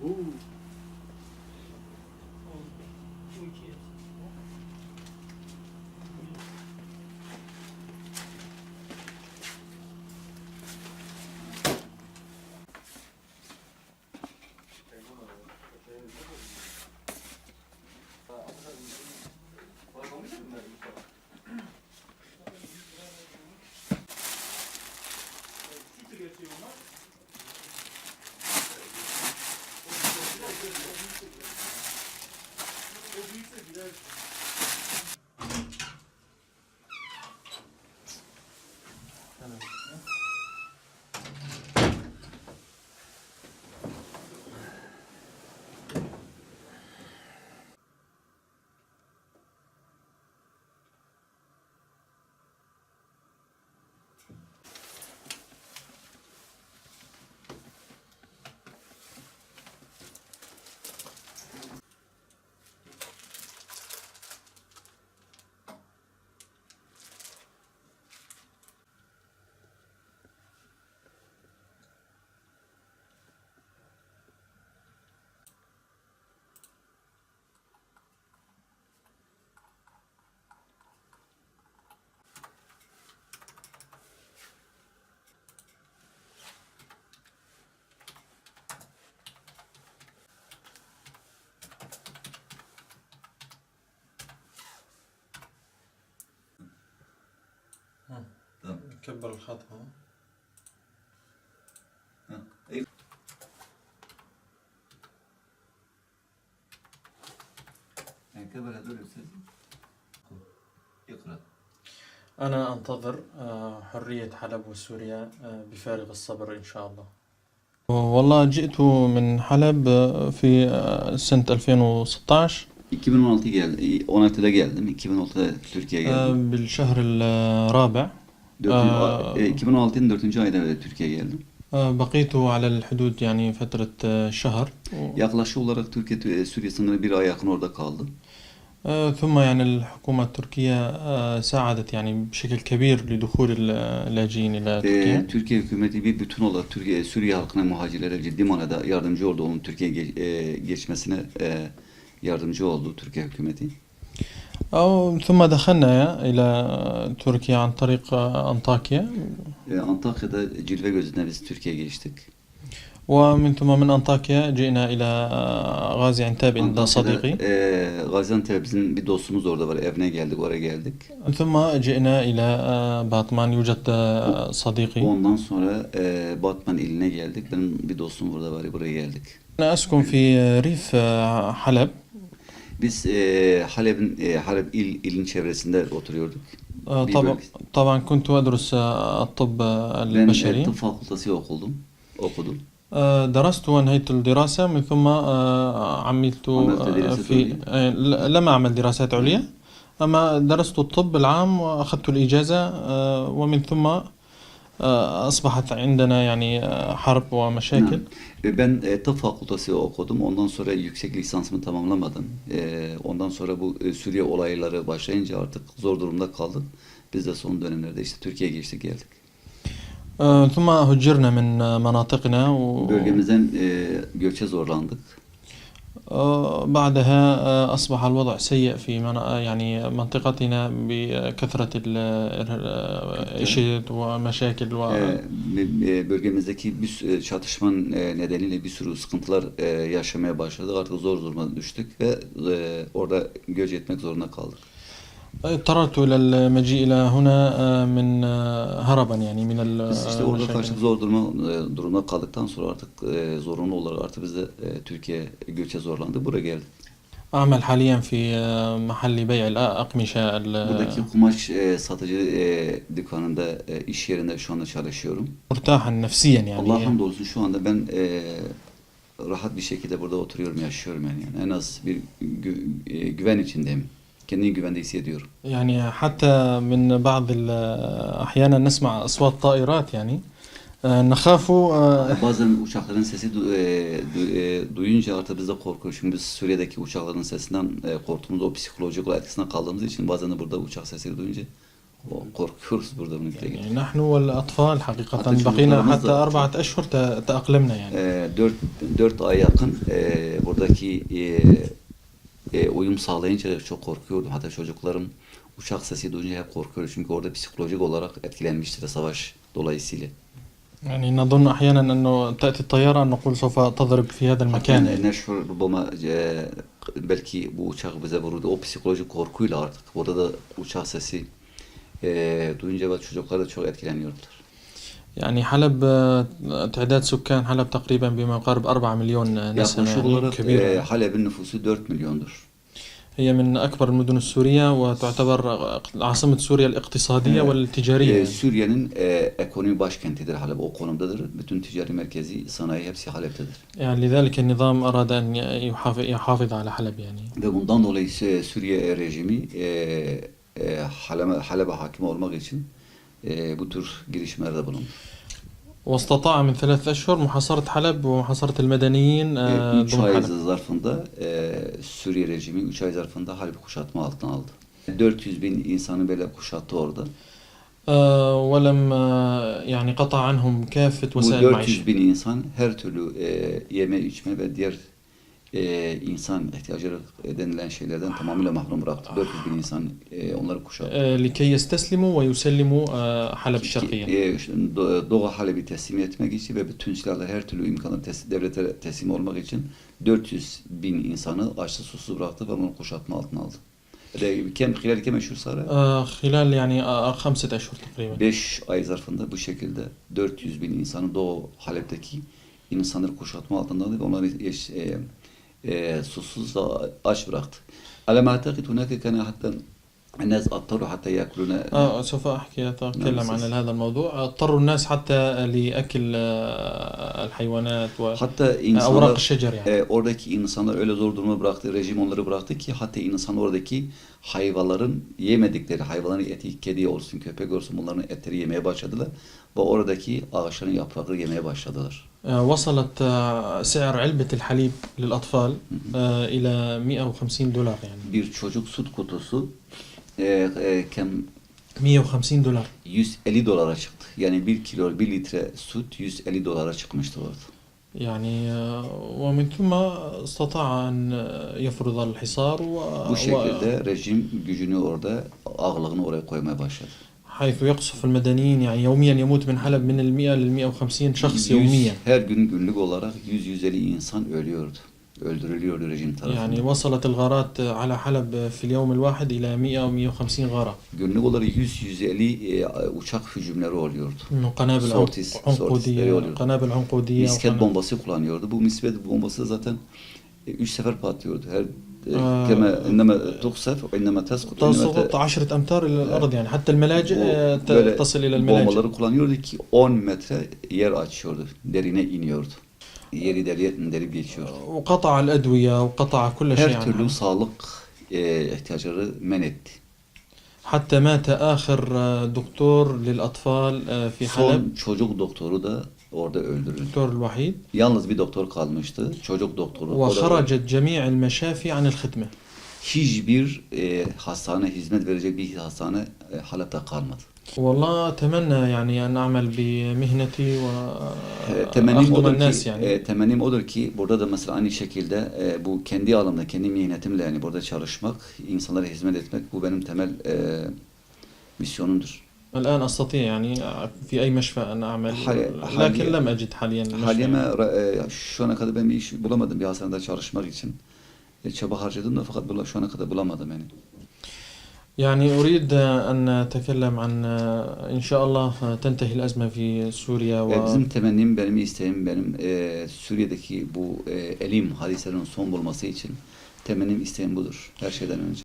تمام. كبر الخط ها. ايوه. يعني كبر هذول يا استاذ. اقرا. أنا أنتظر حرية حلب وسوريا بفارغ الصبر إن شاء الله. والله جئت من حلب في سنة 2016 2016 geldi. 16'da geldim. 2016'da Türkiye'ye geldim. بالشهر الرابع. 2016'nın 4. ayında Türkiye'ye geldim. بقيت على الحدود يعني فترة شهر. Yaklaşık olarak Türkiye Suriye sınırı bir ay yakın orada kaldım. ثم يعني الحكومة التركية ساعدت يعني بشكل كبير لدخول اللاجئين إلى تركيا. Türkiye hükümeti bir bütün olarak Türkiye Suriye halkına, muhacirlere ciddi manada yardımcı oldu. Onun Türkiye'ye geçmesine yardımcı oldu Türkiye hükümeti. ثم دخلنا إلى تركيا عن طريق أنطاكيا. Antakya'da Cilve Gözü'ne biz Türkiye'ye geçtik. ومن ثم من أنطاكيا جئنا إلى غازي عنتاب عند صديقي. Gaziantep bizim bir dostumuz orada var. Evine geldik, oraya geldik. ثم جئنا إلى باطمان يوجد صديقي. Ondan sonra Batman iline geldik. Benim bir dostum burada var, buraya geldik. أنا أسكن في ريف حلب. Biz Halep ilin çevresinde oturuyorduk. طبعا كنت أدرس الطب Ben البشري. tıp fakültesi okudum. درست وانهيت الدراسة من ثم عملت في لم أعمل دراسات عليا أما درست الطب العام وأخذت الإجازة ومن ثم أصبحت عندنا يعني حرب ومشاكل. Ben tıp fakültesi okudum. Ondan sonra yüksek lisansımı tamamlamadım. Ondan sonra bu Suriye olayları başlayınca artık zor durumda kaldık. Biz de son dönemlerde işte Türkiye'ye geçtik geldik. ثم هجرنا من مناطقنا Bölgemizden göçe zorlandık. بعدها أصبح الوضع سيء في يعني منطقتنا بكثرة الإشياء ومشاكل bölgemizdeki bir çatışma nedeniyle bir sürü sıkıntılar yaşamaya başladık. Artık zor duruma düştük ve orada göç etmek zorunda kaldık. اضطررت إلى المجيء إلى هنا من هربا يعني من Biz işte orada karşılık zor durumda kaldıktan sonra artık zorunlu olarak artık biz de Türkiye göçe zorlandık. Buraya geldik. أعمل حاليا في محل بيع الأقمشة. Buradaki kumaş satıcı dükkanında iş yerinde şu anda çalışıyorum. مرتاحا نفسيا يعني. Allah'a hamdolsun şu anda ben rahat bir şekilde burada oturuyorum, yaşıyorum yani. En az bir güven içindeyim. Kendimi güvende hissediyorum. يعني حتى من بعض أحيانا نسمع أصوات طائرات يعني نخاف. Bazen uçakların sesi duyunca artık biz de korkuyoruz. Çünkü biz Suriye'deki uçakların sesinden korktuğumuz, o psikolojik olarak etkisinden kaldığımız için bazen de burada uçak sesleri duyunca Korkuyoruz burada bunu dile يعني نحن والأطفال حقيقة حتى بقينا çocuklarımız حتى da 4 أشهر تأقلمنا يعني. 4 ay yakın buradaki uyum sağlayınca çok korkuyordum. Hatta çocuklarım uçak sesi duyunca hep korkuyordu. Çünkü orada psikolojik olarak etkilenmiştir savaş dolayısıyla. يعني نظن أحيانا أنه تأتي الطيارة أن نقول سوف تضرب في هذا المكان. Yani neşhur ربما belki bu uçak bize vurdu. O psikolojik korkuyla artık. Orada da uçak sesi duyunca çocuklar da çok etkileniyorlar. يعني حلب تعداد سكان حلب تقريبا بما يقارب 4 مليون نسمة Yaklaşık يعني olarak كبيرة. Halep'in nüfusu 4 milyondur. هي من أكبر المدن السورية وتعتبر عاصمة سوريا الاقتصادية والتجارية. Suriye'nin ekonomi başkentidir Halep. O konumdadır. Bütün ticari merkezi, sanayi hepsi Halep'tedir. يعني لذلك النظام أراد أن يحافظ على حلب يعني. Ve bundan dolayı Suriye rejimi Halep'e hakim olmak için bu tür girişimlerde bulundu. واستطاع من 3 أشهر محاصرة حلب ومحاصرة المدنيين 3 ضمن ay حلب. zarfında Suriye rejimi 3 ay zarfında Halep'i kuşatma altına aldı. 400 bin insanı böyle kuşattı orada. ولم يعني قطع عنهم كافة Bu وسائل 400 المعيشة. bin insan her türlü yeme içme ve diğer insan ihtiyacları denilen şeylerden tamamıyla mahrum bıraktı. 400 bin insan onları kuşattı. لكي يستسلموا ويسلموا حلب الشرقية. İşte Doğu Halep'i teslim etmek için ve bütün silahlar her türlü imkanı devlete teslim olmak için 400 bin insanı açsız susuz bıraktı ve bunu kuşatma altına aldı. خلال كم شهور صار؟ خلال يعني 5 أشهر تقريبا. 5 ay zarfında bu şekilde 400 bin insanı Doğu Halep'teki insanları kuşatma altında aldı ve onları susuz da aç bıraktı. على ما أعتقد هناك كان حتى الناس اضطروا حتى يأكلون. سوف أتكلم عن هذا الموضوع. اضطروا الناس حتى لأكل الحيوانات Hatta وأوراق insanlar الشجر يعني. oradaki insanlar öyle zor duruma bıraktı, rejim onları bıraktı ki hatta insanlar oradaki hayvanların yemedikleri, hayvanların eti, kedi olsun, köpek olsun bunların etleri yemeye başladılar ve oradaki ağaçların yaprakları yemeye başladılar. وصلت سعر علبة الحليب للأطفال إلى $150 يعني. Bir çocuk süt kutusu kem $150. 150 dolara çıktı. Yani 1 kilo, 1 litre süt 150 dolara çıkmıştı orada. يعني ومن ثم استطاع أن يفرض الحصار Bu şekilde rejim gücünü orada, ağırlığını oraya koymaya başladı. حيث يقصف المدنيين يعني يوميا يموت من حلب من 100 ل 150 شخص يوميا. Her gün günlük olarak 100-150 insan ölüyordu. Öldürülüyordu rejim tarafından. يعني وصلت الغارات على حلب في اليوم الواحد إلى 100 أو 150 غارة. Günlük olarak 100-150 uçak hücumları oluyordu. من قنابل عنقودية قنابل عنقودية. Misket bombası kullanıyordu. Bu misket bombası zaten 3 sefer patlıyordu. Her كما إنما تقصف وإنما تسقط تسقط 10 أمتار إلى الأرض يعني حتى الملاجئ تصل إلى الملاجئ. Bombaları kullanıyordu ki 10 metre yer açıyordu. Derine iniyordu. Yeri delip geçiyordu. وقطع الأدوية وقطع كل شيء. Her türlü sağlık ihtiyaçları men etti. حتى مات آخر دكتور للأطفال في حلب. Son çocuk doktoru da orada öldürüldü. الدكتور الوحيد. Yalnız bir doktor kalmıştı. Çocuk doktoru. وخرجت جميع المشافي عن الخدمة. Hiçbir hastane, hizmet verecek bir hastane Halep'te kalmadı. والله أتمنى يعني أن أعمل بمهنتي Temennim وأخدم odur الناس ki, يعني. temennim odur ki burada da mesela aynı şekilde bu kendi alanımda, kendi mihnetimle yani burada çalışmak, insanlara hizmet etmek bu benim temel misyonumdur. الآن أستطيع يعني في أي مشفى أن أعمل لكن لم أجد حاليا مشفى. Halime şu ana kadar ben bir iş bulamadım bir hastanede çalışmak için. Çaba harcadım da fakat şu ana kadar bulamadım yani. يعني أريد أن أتكلم عن إن شاء الله تنتهي الأزمة في سوريا. Bizim temennim, benim isteğim, benim Suriye'deki bu elim hadiselerin son bulması için temennim, isteğim budur her şeyden önce.